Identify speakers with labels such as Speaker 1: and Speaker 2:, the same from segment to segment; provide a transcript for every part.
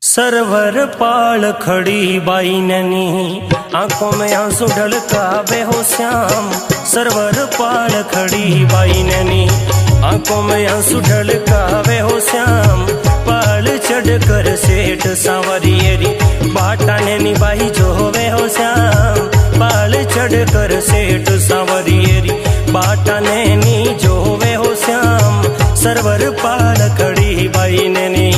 Speaker 1: सरवर पाल खड़ी बाई नैनी, आंखों में आंसू ढलकावे हो श्याम। सरवर पाल खड़ी बाई नैनी, आंखों में आंसू ढलकावे हो श्याम। पाल चढ़ कर सेठ सांवरियरी, बाटा नैनी बाई जोवे हो श्याम। पाल चढ़ कर सेठ सांवरियरी, बाटा नैनी जोवे हो श्याम। सरवर पाल खड़ी बाई नैनी।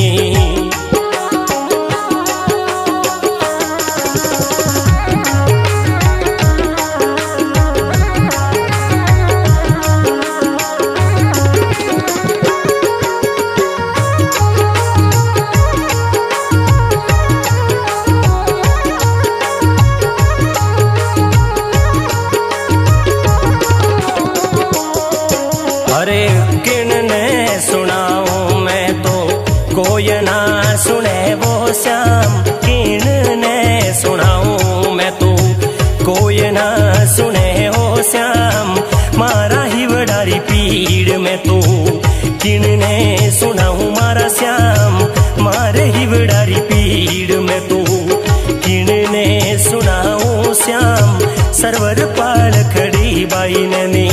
Speaker 1: अरे किन ने सुनाऊं मैं तो, कोई ना सुने वो श्याम। किन ने सुनाऊं मैं तो, कोई ना सुने हो श्याम। मारा ही वडारी पीड़ में तो, किन ने सुनाऊं मारा श्याम। मारे ही वडारी पीड़ में तो, किन ने सुनाऊं श्याम। सरवर पाल खड़ी बाई नैनी।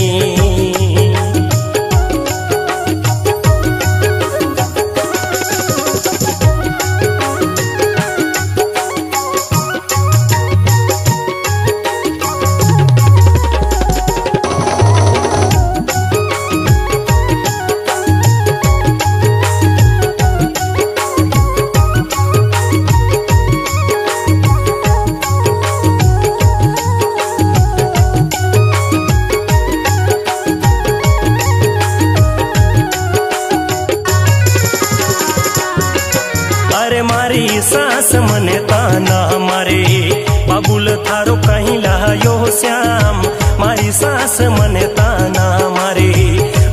Speaker 1: अरे मारी सास मने ताना मारे, बाबुल थारो कहीं लायो श्याम। मारी सास मने ताना मारे,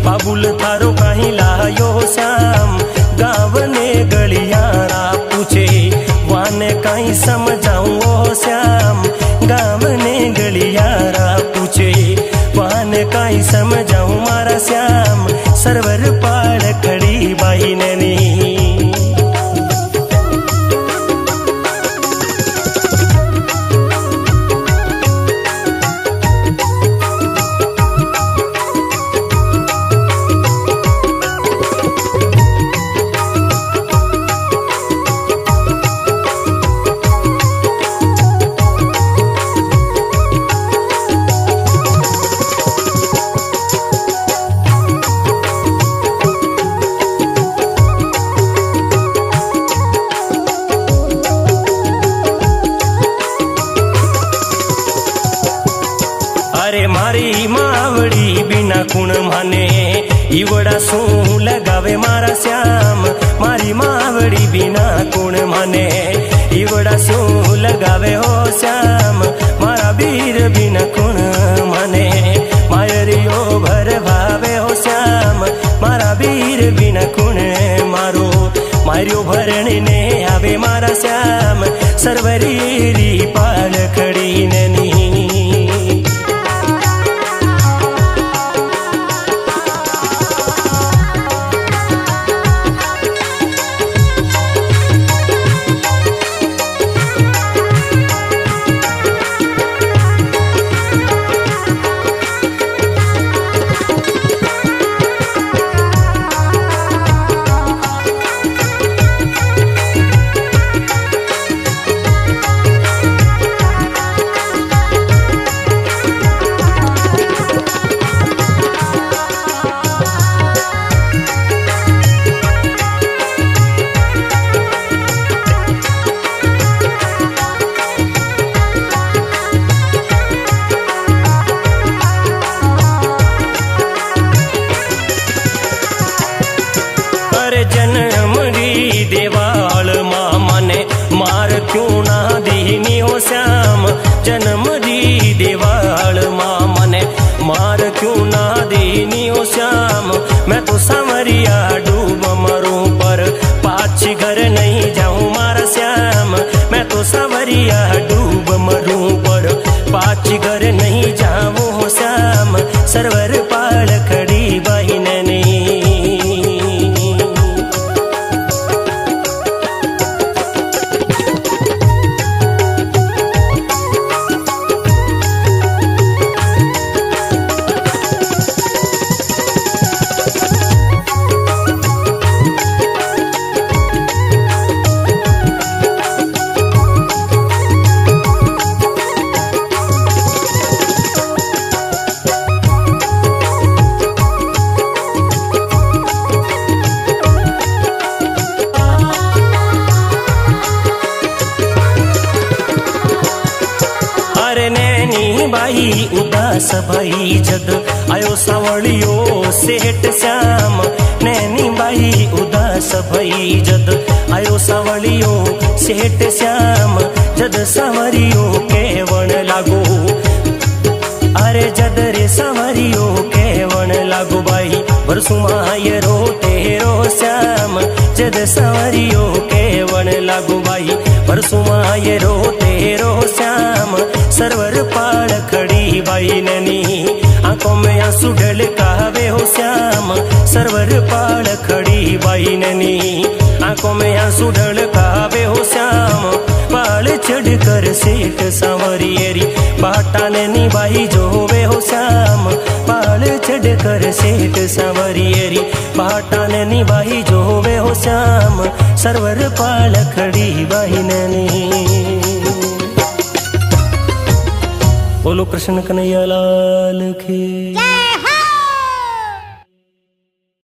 Speaker 1: बाबुल थारो कहीं लायो श्याम। गाँव ने गलियारा पूछे, वाने कहीं समझाऊं ओ श्याम। गाँव ने गलियारा पूछे, वाने कहीं समझाऊं मारा श्याम। सरवर पाल खड़ी बाई नैनी। अरे मारी मावड़ी बिना कुण माने, ईवड़ा सू लगावे मारा श्याम। मारी मावड़ी बिना कुण माने, ईवड़ा सू लगावे हो श्याम। मारा वीर बिना कुण माने, मायरियो भर भावे हो श्याम। मारा वीर बिना कुण मारो, मारियो भरणी ने आवे मारा श्याम। सरवरी पाल खड़ी नैनी। जन्मरी देवाल माँ मने, मार क्यों ना दीनी हो श्याम। जन्मरी देवाल माँ मने, मार क्यों ना दीनी हो श्याम। मैं तो सांवरिया डूब मरूं पर, पाछी घर नहीं जाऊं मारा श्याम। मैं तो सांवरिया डूब मरूं पर, पाछी घर नहीं जाऊं हो श्याम। सरवर पाल खड़ी बाई नैनी। नैनी बाई उदास भई जद आयो सावळियो सेठ श्याम। नैनी बाई उदास भई जद आयो सावळियो सेठ श्याम। जद सावरियो केवण लागो, अरे जद रे सावरियो केवण लागो बाई बरसुमाय रो तेरो श्याम। जद सावरियो केवण लागो बाई बरसुमाय रो तेरो श्याम। सरवर पाड़ खड़ी बाई नैनी आंखों में आंसू ढलकावे हो श्याम। सरवर पाड़ खड़ी बाई नैनी आंखों में आंसू ढलकावे हो श्याम। पाल चढ़ कर सेठ सांवरियरी बाटा नैनी बाई जोवे हो श्याम। पाल चढ़ कर सेठ सांवरियरी बाटा नैनी बाई जोवे हो श्याम। सरवर पाल खड़ी बाई नैनी। बोलो कृष्ण कन्हैया लाल की।